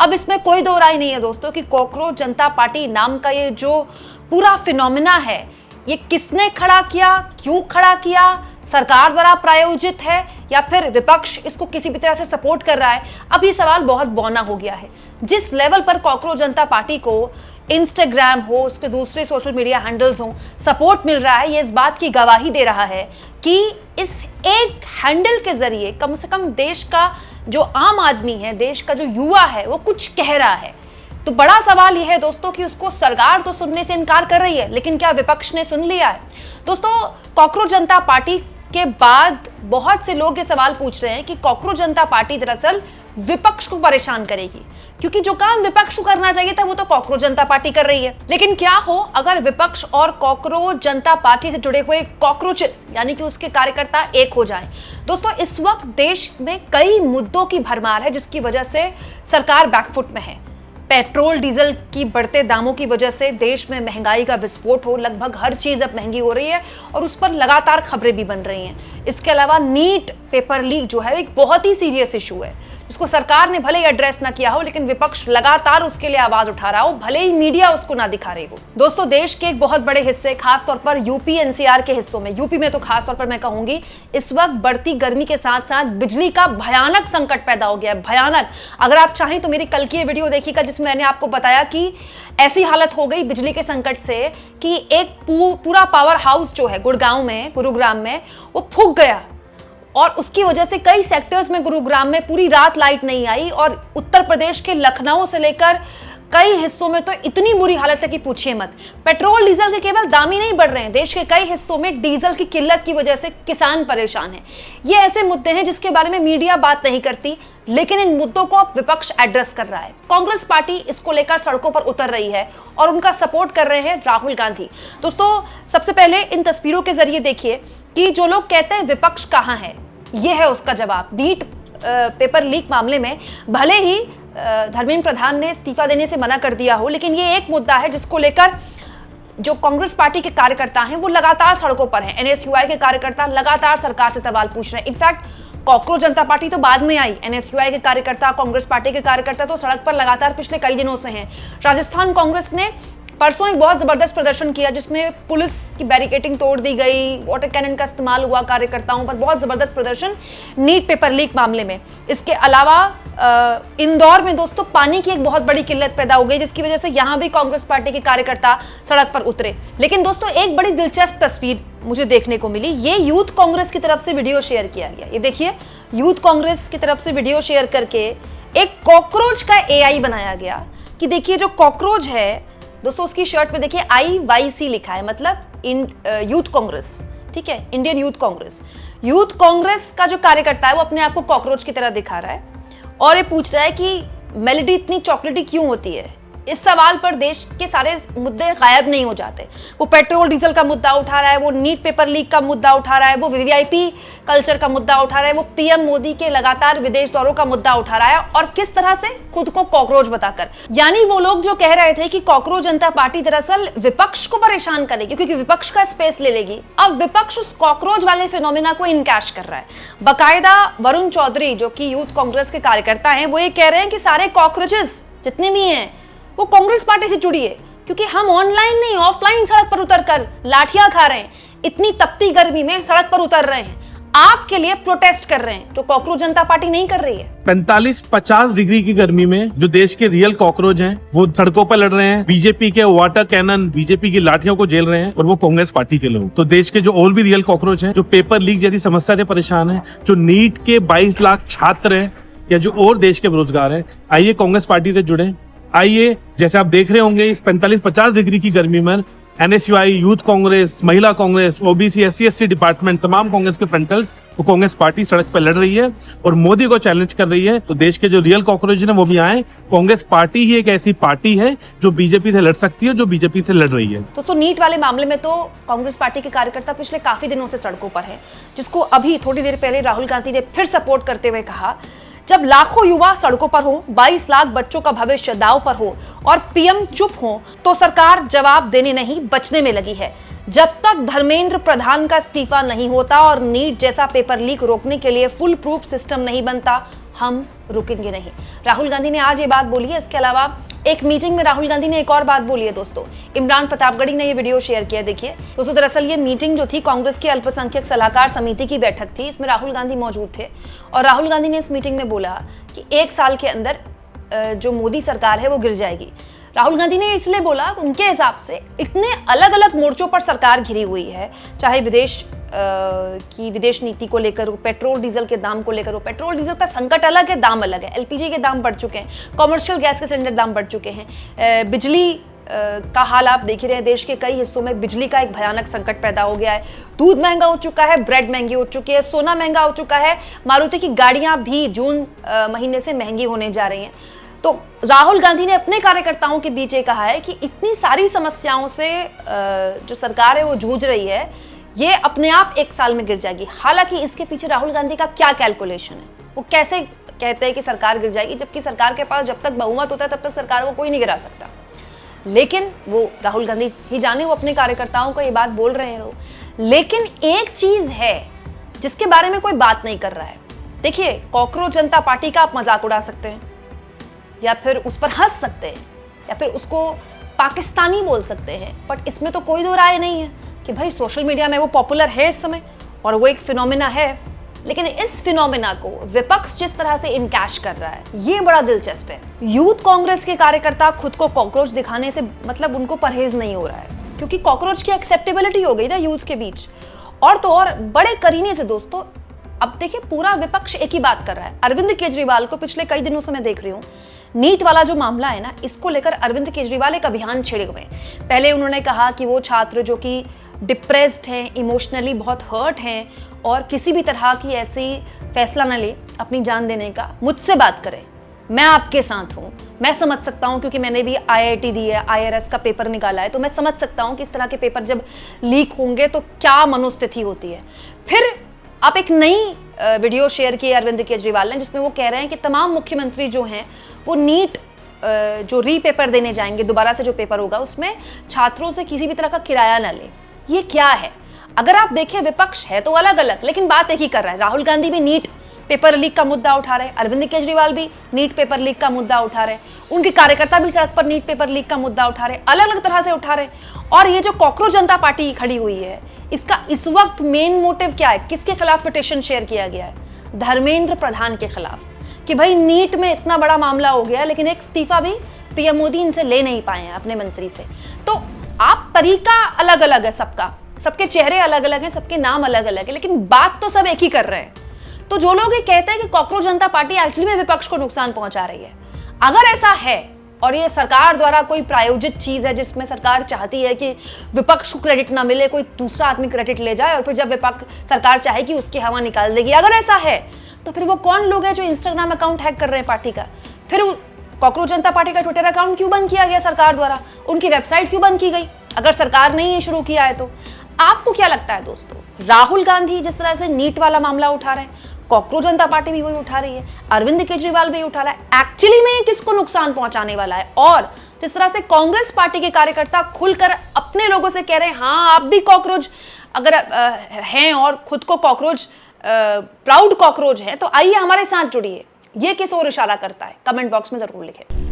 अब इसमें कोई दो राय नहीं है दोस्तों कि कॉकरोच जनता पार्टी नाम का ये जो पूरा फिनोमिना है, ये किसने खड़ा किया, क्यों खड़ा किया, सरकार द्वारा प्रायोजित है या फिर विपक्ष इसको किसी भी तरह से सपोर्ट कर रहा है। अब ये सवाल बहुत बौना हो गया है। जिस लेवल पर कॉकरोच जनता पार्टी को इंस्टाग्राम हो, उसके दूसरे सोशल मीडिया हैंडल्स हो, सपोर्ट मिल रहा है, ये इस बात की गवाही दे रहा है कि इस एक हैंडल के जरिए कम से कम देश का जो आम आदमी है, देश का जो युवा है, वो कुछ कह रहा है। तो बड़ा सवाल यह है दोस्तों कि उसको सरकार तो सुनने से इनकार कर रही है, लेकिन क्या विपक्ष ने सुन लिया है? दोस्तों, कॉकरोच जनता पार्टी के बाद बहुत से लोग ये सवाल पूछ रहे हैं कि कॉकरोच जनता पार्टी दरअसल विपक्ष को परेशान करेगी, क्योंकि जो काम विपक्ष को करना चाहिए था वो तो कॉकरोच जनता पार्टी कर रही है। लेकिन क्या हो अगर विपक्ष और कॉकरोच जनता पार्टी से जुड़े हुए कॉकरोचेस यानी कि उसके कार्यकर्ता एक हो जाएं? दोस्तों, इस वक्त देश में कई मुद्दों की भरमार है जिसकी वजह से सरकार बैकफुट में है। पेट्रोल डीजल की बढ़ते दामों की वजह से देश में महंगाई का विस्फोट हो, लगभग हर चीज अब महंगी हो रही है और उस पर लगातार खबरें भी बन रही हैं। इसके अलावा नीट पेपर लीक जो है एक बहुत ही सीरियस इशू है जिसको सरकार ने भले ही एड्रेस ना किया हो, लेकिन विपक्ष लगातार उसके लिए आवाज उठा रहा हो, भले ही मीडिया उसको ना दिखा रही हो। दोस्तों, देश के एक बहुत बड़े हिस्से, खासतौर पर यूपी एनसीआर के हिस्सों में, यूपी में तो खासतौर पर मैं कहूंगी इस वक्त बढ़ती गर्मी के साथ साथ बिजली का भयानक संकट पैदा हो गया है, भयानक। अगर आप चाहें तो मेरी कल की ये वीडियो देखिएगा जिसमें मैंने आपको बताया कि ऐसी हालत हो गई बिजली के संकट से कि एक पूरा पावर हाउस जो है गुड़गांव में, गुरुग्राम में, वो फूंक गया और उसकी वजह से कई सेक्टर्स में गुरुग्राम में पूरी रात लाइट नहीं आई और उत्तर प्रदेश के लखनऊ से लेकर कई हिस्सों में तो इतनी बुरी हालत है कि पूछिए मत। पेट्रोल डीजल के केवल दाम ही नहीं बढ़ रहे हैं, देश के कई हिस्सों में डीजल की किल्लत की वजह से किसान परेशान हैं। ये ऐसे मुद्दे हैं जिसके बारे में मीडिया बात नहीं करती, लेकिन इन मुद्दों को अब विपक्ष एड्रेस कर रहा है। कांग्रेस पार्टी इसको लेकर सड़कों पर उतर रही है और उनका सपोर्ट कर रहे हैं राहुल गांधी। दोस्तों, सबसे पहले इन तस्वीरों के जरिए देखिए कि जो लोग कहते हैं विपक्ष कहां है, ये है उसका जवाब। नीट पेपर लीक मामले में भले ही धर्मेंद्र प्रधान ने इस्तीफा देने से मना कर दिया हो, लेकिन ये एक मुद्दा है जिसको लेकर जो कांग्रेस पार्टी के कार्यकर्ता हैं वो लगातार सड़कों पर हैं। एनएसयूआई के कार्यकर्ता लगातार सरकार से सवाल पूछ रहे हैं। इनफैक्ट कॉकरोच जनता पार्टी तो बाद में आई, एनएसयूआई के कार्यकर्ता, कांग्रेस पार्टी के कार्यकर्ता तो सड़क पर लगातार पिछले कई दिनों से हैं। राजस्थान कांग्रेस ने परसों एक बहुत जबरदस्त प्रदर्शन किया जिसमें पुलिस की बैरिकेडिंग तोड़ दी गई, वाटर कैनन का इस्तेमाल हुआ कार्यकर्ताओं पर, बहुत जबरदस्त प्रदर्शन नीट पेपर लीक मामले में। इसके अलावा इंदौर में दोस्तों पानी की एक बहुत बड़ी किल्लत पैदा हो गई जिसकी वजह से यहां भी कांग्रेस पार्टी के कार्यकर्ता सड़क पर उतरे। लेकिन दोस्तों, एक बड़ी दिलचस्प तस्वीर मुझे देखने को मिली। ये यूथ कांग्रेस की तरफ से वीडियो शेयर किया गया। ये देखिए, यूथ कांग्रेस की तरफ से वीडियो शेयर करके एक कॉकरोच का एआई बनाया गया कि देखिए जो कॉकरोच है दोस्तों, उसकी शर्ट पे देखिए IYC लिखा है, मतलब यूथ कांग्रेस, ठीक है, Indian youth Congress. Youth Congress का जो कार्यकर्ता है वो अपने आप को कॉकरोच की तरह दिखा रहा है और ये पूछ रहा है कि मेलेडी इतनी चॉकलेटी क्यों होती है। इस सवाल पर देश के सारे मुद्दे गायब नहीं हो जाते। वो पेट्रोल डीजल का मुद्दा उठा रहा है, वो नीट पेपर लीक का मुद्दा उठा रहा है, वो वीवीआईपी कल्चर का मुद्दा उठा रहा है, वो पीएम मोदी के लगातार विदेश दौरों का मुद्दा उठा रहा है, और किस तरह से खुद को कॉकरोच बताकर। यानी वो लोग जो कह रहे थे कि कॉकरोच जनता पार्टी दरअसल विपक्ष को परेशान करेगी क्योंकि विपक्ष का स्पेस ले लेगी, अब विपक्ष उस कॉकरोच वाले फिनोमिना को इनकैश कर रहा है। बाकायदा वरुण चौधरी जो कि यूथ कांग्रेस के कार्यकर्ता हैं, वो ये कह रहे हैं कि सारे कॉकरोचेस जितने भी हैं वो कांग्रेस पार्टी से जुड़ी है, क्योंकि हम ऑनलाइन नहीं ऑफलाइन सड़क पर उतरकर लाठियां खा रहे हैं, इतनी तपती गर्मी में सड़क पर उतर रहे हैं, आपके लिए प्रोटेस्ट कर रहे हैं, जो कॉकरोच जनता पार्टी नहीं कर रही है। 45-50 डिग्री की गर्मी में जो देश के रियल कॉकरोच हैं वो सड़कों पर लड़ रहे हैं, बीजेपी के वाटर कैनन, बीजेपी की लाठियों को झेल रहे हैं, और वो कांग्रेस पार्टी के लोग। तो देश के जो और भी रियल कॉकरोच हैं, जो पेपर लीक जैसी समस्या से परेशान है, जो नीट के 22 लाख छात्र हैं, या जो और देश के बेरोजगार हैं, आइए कांग्रेस पार्टी से जुड़े। आइए, जैसे आप देख रहे होंगे इस 45-50 डिग्री की गर्मी में एनएसयूआई, यूथ कांग्रेस, महिला कांग्रेस, ओबीसी, SC/ST डिपार्टमेंट, तमाम कांग्रेस के फ्रंटल्स, वो कांग्रेस पार्टी सड़क पर लड़ रही है और मोदी को चैलेंज कर रही है। तो देश के जो रियल कॉकरोच है वो भी आए। कांग्रेस पार्टी ही एक ऐसी पार्टी है जो बीजेपी से लड़ सकती है, जो बीजेपी से लड़ रही है। दोस्तों, नीट वाले मामले में तो कांग्रेस पार्टी के कार्यकर्ता पिछले काफी दिनों से सड़कों पर है, जिसको अभी थोड़ी देर पहले राहुल गांधी ने फिर सपोर्ट करते हुए कहा, जब लाखों युवा सड़कों पर हो, 22 लाख बच्चों का भविष्य दांव पर हो और पीएम चुप हो, तो सरकार जवाब देने नहीं बचने में लगी है। जब तक धर्मेंद्र प्रधान का इस्तीफा नहीं होता और नीट जैसा पेपर लीक रोकने के लिए फुल प्रूफ सिस्टम नहीं बनता, हम रुकेंगे नहीं। राहुल गांधी ने आज ये बात बोली है। इसके अलावा एक मीटिंग में राहुल गांधी ने एक और बात बोली है दोस्तों। इमरान प्रतापगढ़ी ने ये वीडियो शेयर किया। देखिए दोस्तों, दरअसल ये मीटिंग जो थी कांग्रेस की अल्पसंख्यक सलाहकार समिति की बैठक थी। इसमें राहुल गांधी मौजूद थे और राहुल गांधी ने इस मीटिंग में बोला कि 1 साल के अंदर जो मोदी सरकार है वो गिर जाएगी। राहुल गांधी ने इसलिए बोला, उनके हिसाब से इतने अलग अलग मोर्चों पर सरकार घिरी हुई है, चाहे विदेश नीति को लेकर हो, पेट्रोल डीजल के दाम को लेकर हो। पेट्रोल डीजल का संकट अलग है, दाम अलग है। एलपीजी के दाम बढ़ चुके हैं, कॉमर्शियल गैस के सिलेंडर दाम बढ़ चुके हैं, बिजली का हाल आप देख ही रहे हैं। देश के कई हिस्सों में बिजली का एक भयानक संकट पैदा हो गया है। दूध महंगा हो चुका है, ब्रेड महंगी हो चुकी है, सोना महंगा हो चुका है, मारुति की गाड़ियां भी जून महीने से महंगी होने जा रही हैं। तो राहुल गांधी ने अपने कार्यकर्ताओं के बीच ये कहा है कि इतनी सारी समस्याओं से जो सरकार है वो जूझ रही है, ये अपने आप 1 साल में गिर जाएगी। हालांकि इसके पीछे राहुल गांधी का क्या कैलकुलेशन है, वो कैसे कहते हैं कि सरकार गिर जाएगी, जबकि सरकार के पास जब तक बहुमत होता है तब तक सरकार को कोई नहीं गिरा सकता। लेकिन वो राहुल गांधी ही जाने, वो अपने कार्यकर्ताओं को ये बात बोल रहे हैं। लेकिन एक चीज है जिसके बारे में कोई बात नहीं कर रहा है। देखिए, कॉकरोच जनता पार्टी का आप मजाक उड़ा सकते हैं, या फिर उस पर हंस सकते हैं, या फिर उसको पाकिस्तानी बोल सकते हैं, बट इसमें तो कोई दो राय नहीं है कि भाई सोशल मीडिया में वो पॉपुलर है इस समय और वो एक फिनोमिना है। लेकिन इस फिनोमिना को विपक्ष जिस तरह से इनकैश कर रहा है, ये बड़ा दिलचस्प है। यूथ कांग्रेस के कार्यकर्ता खुद को कॉकरोच दिखाने से मतलब उनको परहेज नहीं हो रहा है, क्योंकि कॉकरोच की एक्सेप्टेबिलिटी हो गई ना यूथ के बीच। और तो और बड़े करीने से दोस्तों, अब देखिए पूरा विपक्ष एक ही बात कर रहा है। अरविंद केजरीवाल को पिछले कई दिनों से मैं देख रही हूँ, नीट वाला जो मामला है ना, इसको लेकर अरविंद केजरीवाल एक अभियान छेड़े हुए हैं। पहले उन्होंने कहा कि वो छात्र जो कि डिप्रेस्ड हैं, इमोशनली बहुत हर्ट हैं और किसी भी तरह की ऐसी फैसला न ले अपनी जान देने का, मुझसे बात करें, मैं आपके साथ हूँ। मैं समझ सकता हूँ क्योंकि मैंने भी IIT दी है, IRS का पेपर निकाला है, तो मैं समझ सकता हूँ कि इस तरह के पेपर जब लीक होंगे तो क्या मनोस्थिति होती है। फिर आप एक नई वीडियो शेयर की अरविंद केजरीवाल ने, जिसमें वो कह रहे हैं कि तमाम मुख्यमंत्री जो हैं वो नीट जो रीपेपर देने जाएंगे, दोबारा से जो पेपर होगा, उसमें छात्रों से किसी भी तरह का किराया ना ले। ये क्या है? अगर आप देखें, विपक्ष है तो अलग अलग, लेकिन बात एक ही कर रहा है। राहुल गांधी भी नीट पेपर लीक का मुद्दा उठा रहे हैं, अरविंद केजरीवाल भी नीट पेपर लीक का मुद्दा उठा रहे हैं, उनके कार्यकर्ता भी सड़क पर नीट पेपर लीक का मुद्दा उठा रहे हैं, अलग अलग तरह से उठा रहे हैं। और ये जो कॉकरोच जनता पार्टी खड़ी हुई है, इसका इस वक्त मेन मोटिव क्या है? किसके खिलाफ पिटीशन शेयर किया गया है? धर्मेंद्र प्रधान के खिलाफ, कि भाई नीट में इतना बड़ा मामला हो गया लेकिन एक इस्तीफा भी पीएम मोदी इनसे ले नहीं पाए हैं अपने मंत्री से। तो आप तरीका अलग अलग है सबका, सबके चेहरे अलग अलग हैं, सबके नाम अलग अलग है, लेकिन बात तो सब एक ही कर रहे हैं। तो जो लोग ये कहते हैं कि कॉकरोच जनता पार्टी एक्चुअली में विपक्ष को नुकसान पहुंचा रही है, अगर ऐसा है और ये सरकार द्वारा कोई प्रायोजित चीज है जिसमें सरकार चाहती है कि विपक्ष को क्रेडिट ना मिले, कोई दूसरा आदमी क्रेडिट ले जाए और फिर जब विपक्ष सरकार चाहे कि उसकी हवा निकाल देगी, अगर ऐसा है तो फिर वो कौन लोग हैं जो इंस्टाग्राम अकाउंट हैक कर रहे हैं पार्टी का? फिर कॉकरोच जनता पार्टी का ट्विटर अकाउंट क्यों बंद किया गया सरकार द्वारा? उनकी वेबसाइट क्यों बंद की गई अगर सरकार ने ये शुरू किया है तो? आपको क्या लगता है दोस्तों? राहुल गांधी जिस तरह से नीट वाला मामला उठा रहे हैं, कॉकरोच जनता पार्टी भी वही उठा रही है, अरविंद केजरीवाल भी उठा रहा है, एक्चुअली में किसको नुकसान पहुंचाने वाला है? और जिस तरह से कांग्रेस पार्टी के कार्यकर्ता खुलकर अपने लोगों से कह रहे हैं, हाँ आप भी कॉकरोच अगर हैं और खुद को कॉकरोच प्राउड कॉकरोच है, तो आइए हमारे साथ जुड़िए। ये किस ओर इशारा करता है? कमेंट बॉक्स में जरूर लिखें।